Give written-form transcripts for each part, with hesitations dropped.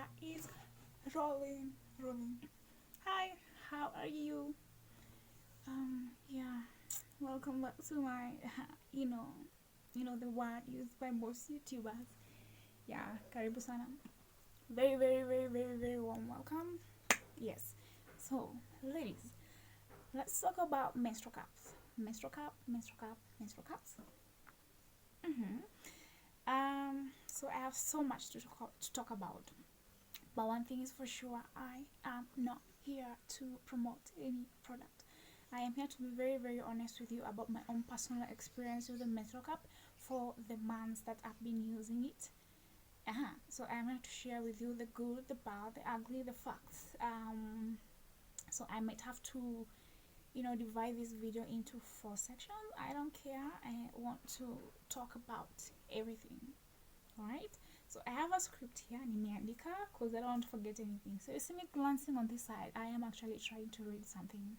camera is rolling. Hi, how are you? Yeah, welcome back to my, you know, the word used by most YouTubers. Yeah, karibu sana. Very warm welcome. Yes. So, ladies, let's talk about menstrual cups. Menstrual cups. Mm-hmm. So I have so much to talk about. But one thing is for sure, I am not here to promote any product. I am here to be very honest with you about my own personal experience with the menstrual cup for the months that I've been using it. So I'm here to share with you the good, the bad, the ugly, the facts. So I might have to, divide this video into 4 sections. I don't care. I want to talk about everything. Alright? So I have a script here, nimeandika, because I don't want to forget anything. So you see me glancing on this side, I am actually trying to read something.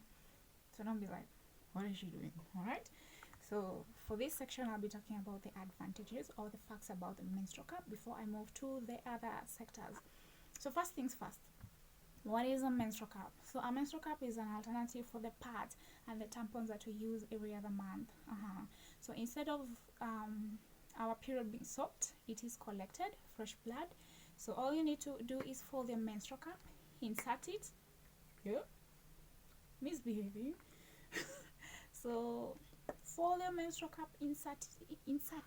So don't be like, what is she doing? Alright? So for this section, I'll be talking about the advantages or the facts about the menstrual cup before I move to the other sectors. So first things first, what is a menstrual cup? So a menstrual cup is an alternative for the pads and the tampons that we use every other month. So instead of our period being soaked, it is collected, fresh blood. So all you need to do is fold your menstrual cup, insert it. Yeah, misbehaving. So fold your menstrual cup, insert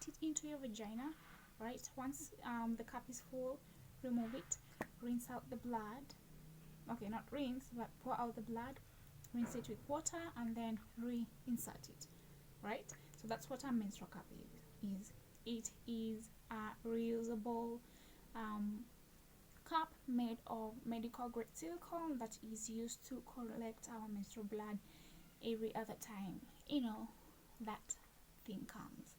it into your vagina. Right, once the cup is full, remove it, rinse out the blood. Okay, not rinse, but pour out the blood, rinse it with water, and then reinsert it. Right, so that's what a menstrual cup is. It is a reusable cup made of medical grade silicone that is used to collect our menstrual blood every other time that thing comes.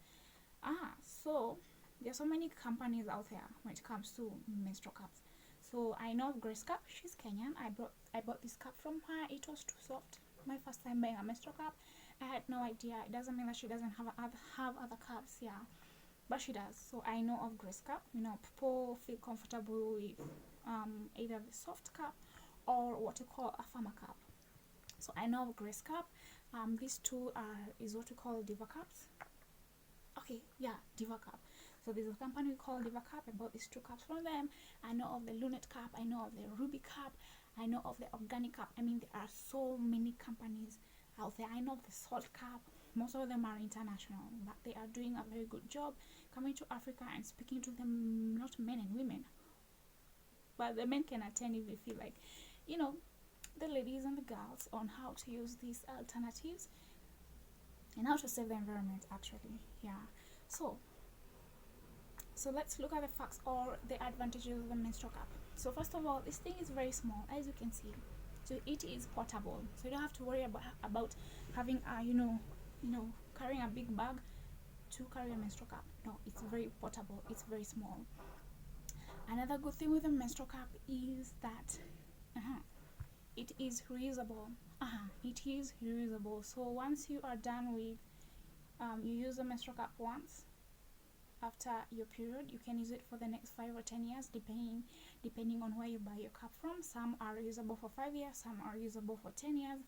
So there's so many companies out there when it comes to menstrual cups. So I know of Grace Cup. She's Kenyan. I bought this cup from her. It was too soft. My first time buying a menstrual cup, I had no idea. It doesn't mean that she doesn't have other cups, yeah, but she does. So I know of Grace Cup. People feel comfortable with either the soft cup or what you call a farmer cup. So I know of Grace Cup. These two is what we call Diva cups. Okay, yeah, Diva cup. So there's a company called Diva Cup. I bought these two cups from them. I know of the Lunet cup. I know of the Ruby cup. I know of the Organic cup. I mean, there are so many companies out there. I know of the Salt cup. Most of them are international, but they are doing a very good job coming to Africa and speaking to them, not men and women, but the men can attend if they feel like, the ladies and the girls, on how to use these alternatives and how to save the environment, actually. Yeah. So let's look at the facts or the advantages of the menstrual cup. So first of all, this thing is very small, as you can see. So it is portable. So you don't have to worry about having carrying a big bag to carry a menstrual cup. No, it's very portable. It's very small. Another good thing with a menstrual cup is that it is reusable. It is reusable. So once you are done with, you use a menstrual cup once after your period, you can use it for the next 5 or 10 years, depending on where you buy your cup from. Some are reusable for 5 years, some are reusable for 10 years.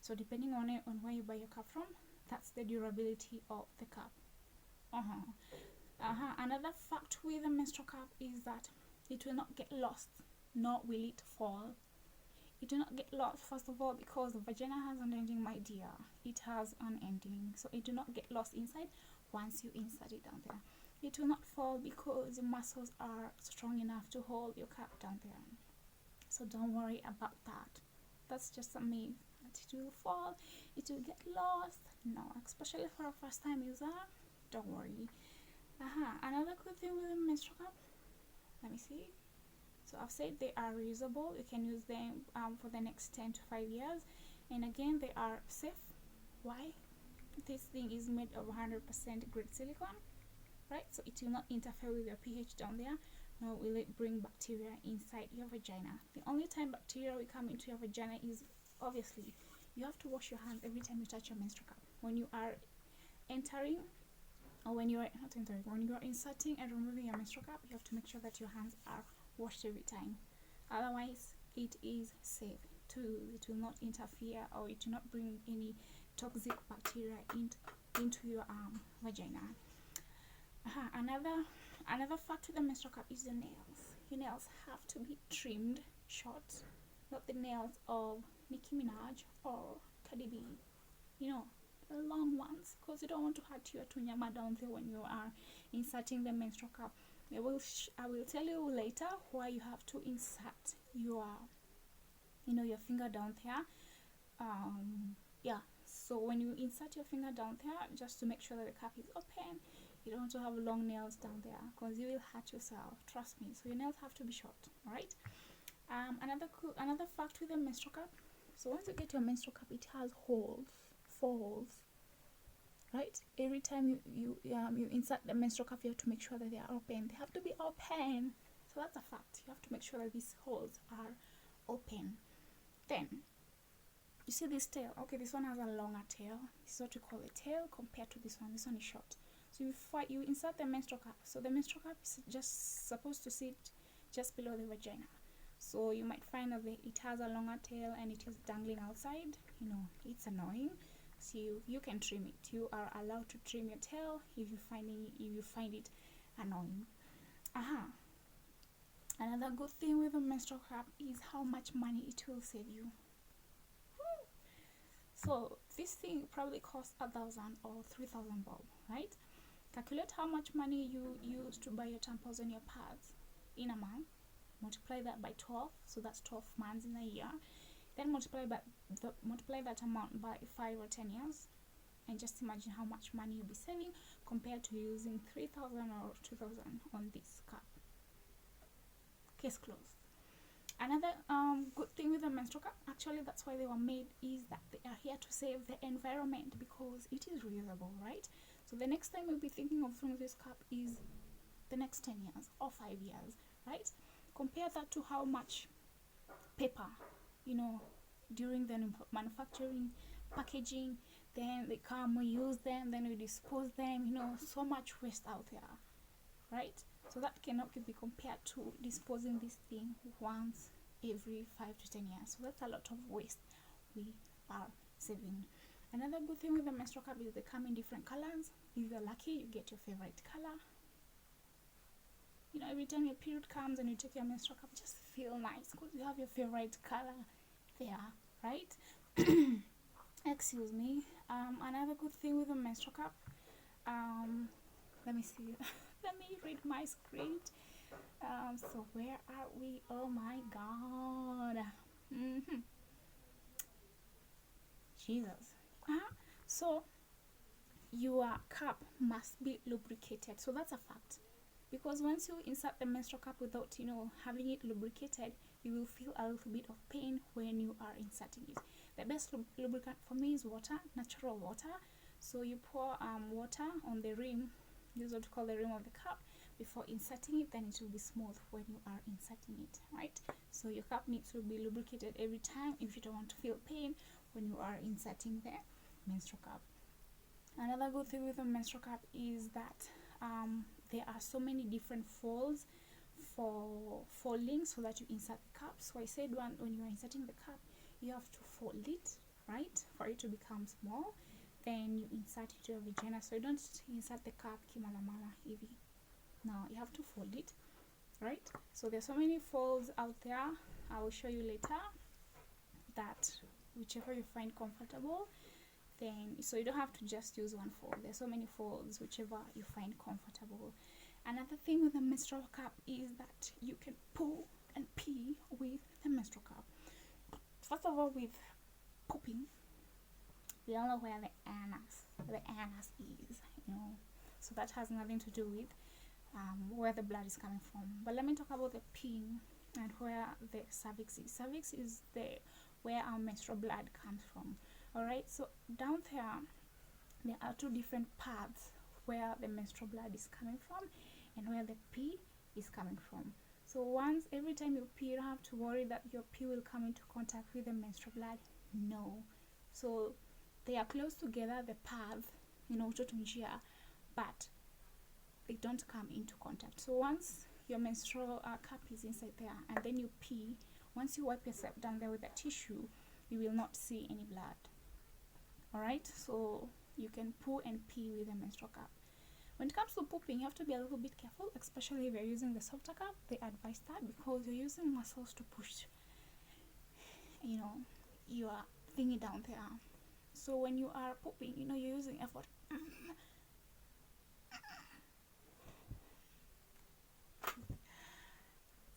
So depending on where you buy your cup from, that's the durability of the cup. Another fact with a menstrual cup is that it will not get lost, nor will it fall. It will not get lost, first of all, because the vagina has an ending, my dear. It has an ending, so it will not get lost inside once you insert it down there. It will not fall because the muscles are strong enough to hold your cup down there. So don't worry about that. That's just a myth that it will fall, it will get lost. No, especially for a first time user, don't worry. Another good thing with a menstrual cup, let me see. So I've said they are reusable. You can use them for the next 10 to 5 years. And again, they are safe. Why? This thing is made of 100% grade silicone, right? So it will not interfere with your pH down there, nor will it bring bacteria inside your vagina. The only time bacteria will come into your vagina is, obviously, you have to wash your hands every time you touch your menstrual cup. When you are entering, or when you are inserting and removing your menstrual cup, you have to make sure that your hands are washed every time. Otherwise, it is safe. It will not interfere, or it will not bring any toxic bacteria into your vagina. Another fact with the menstrual cup is the nails. Your nails have to be trimmed short, not the nails of Nicki Minaj or Cardi B. You know, the long ones, because you don't want to hurt your tunyama down there when you are inserting the menstrual cup. I will tell you later why you have to insert your finger down there. Yeah, so when you insert your finger down there, just to make sure that the cup is open, you don't want to have long nails down there, because you will hurt yourself, trust me. So your nails have to be short. All right. Another fact with the menstrual cup, so once you get your menstrual cup, it has holes, 4 holes, right? Every time you insert the menstrual cup, you have to make sure that they are open. They have to be open. So that's a fact. You have to make sure that these holes are open. Then you see this tail. Okay, this one has a longer tail. This is what we call a tail compared to this one. This one is short. So you insert the menstrual cup. So the menstrual cup is just supposed to sit just below the vagina. So you might find that it has a longer tail and it is dangling outside. It's annoying. So you can trim it. You are allowed to trim your tail if you find it annoying. Another good thing with a menstrual cup is how much money it will save you. So this thing probably costs 1,000 or 3,000 bob, right? Calculate how much money you use to buy your tampons and your pads in a month. Multiply that by 12, so that's 12 months in a year. Then multiply that amount by 5 or 10 years, and just imagine how much money you'll be saving compared to using 3,000 or 2,000 on this cup. Case closed. Another good thing with the menstrual cup, actually that's why they were made, is that they are here to save the environment, because it is reusable, right? So the next time you'll be thinking of throwing this cup is the next 10 years or 5 years, right? Compare that to how much paper, during the manufacturing, packaging, then they come, we use them, then we dispose them, so much waste out there, right? So that cannot be compared to disposing this thing once every 5 to 10 years. So that's a lot of waste we are saving. Another good thing with the menstrual cup is they come in different colors. If you're lucky, you get your favorite color. Every time your period comes and you take your menstrual cup, just feel nice because you have your favorite color there, right? Excuse me. Another good thing with the menstrual cup, let me see. Let me read my script. So where are we? Oh my god. Jesus. So your cup must be lubricated. So that's a fact. Because once you insert the menstrual cup without, having it lubricated, you will feel a little bit of pain when you are inserting it. The best lubricant for me is water, natural water. So you pour water on the rim, this is what we call the rim of the cup, before inserting it, then it will be smooth when you are inserting it, right? So your cup needs to be lubricated every time if you don't want to feel pain when you are inserting the menstrual cup. Another good thing with the menstrual cup is that there are so many different folds for folding so that you insert the cup. So I said when you are inserting the cup, you have to fold it, right, for it to become small. Then you insert it to your vagina. So you don't insert the cup kimalamala hivi. No, you have to fold it, right? So there's so many folds out there. I will show you later that whichever you find comfortable, then so you don't have to just use one fold. There's so many folds, whichever you find comfortable. Another thing with the menstrual cup is that you can poo and pee with the menstrual cup. First of all, with pooping, we all know where the anus is, so that has nothing to do with where the blood is coming from. But let me talk about the peeing and where the cervix is. Cervix is where our menstrual blood comes from. Alright, so down there are 2 different paths where the menstrual blood is coming from and where the pee is coming from. So every time you pee, you don't have to worry that your pee will come into contact with the menstrual blood. No. So they are close together, the path, but they don't come into contact. So once your menstrual cup is inside there, and then you pee. Once you wipe yourself down there with a tissue, you will not see any blood. Alright, so you can poo and pee with a menstrual cup. When it comes to pooping, you have to be a little bit careful, especially if you're using the softer cup. They advise that because you're using muscles to push, your thingy down there. So when you are pooping, you're using effort.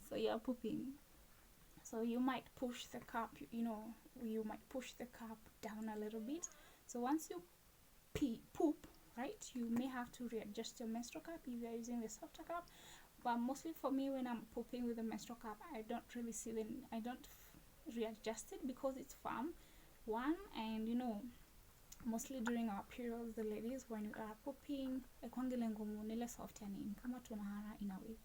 So you're pooping. So you might push the cup, you might push the cup down a little bit. So once you poop, right, you may have to readjust your menstrual cup if you're using the softer cup. But mostly for me, when I'm pooping with the menstrual cup, I don't really I don't readjust it because it's firm. One, and mostly during our periods, the ladies, when we are pooping, soft in a way.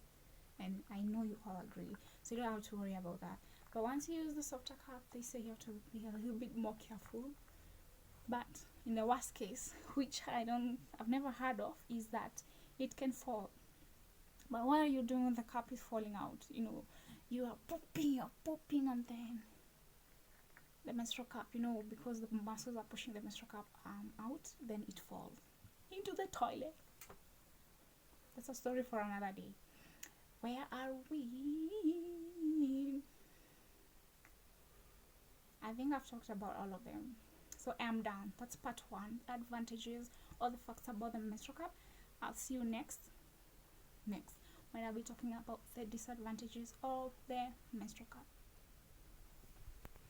And I know you all agree, so you don't have to worry about that. But once you use the softer cup, they say you have to be a little bit more careful. But in the worst case, which I've never heard of, is that it can fall. But what are you doing when the cup is falling out? You are pooping, and then the menstrual cup, because the muscles are pushing the menstrual cup out, then it falls into the toilet. That's a story for another day. Where are we? I think I've talked about all of them. So I'm done. That's part 1. Advantages, all the facts about the menstrual cup. I'll see you next when I'll be talking about the disadvantages of the menstrual cup.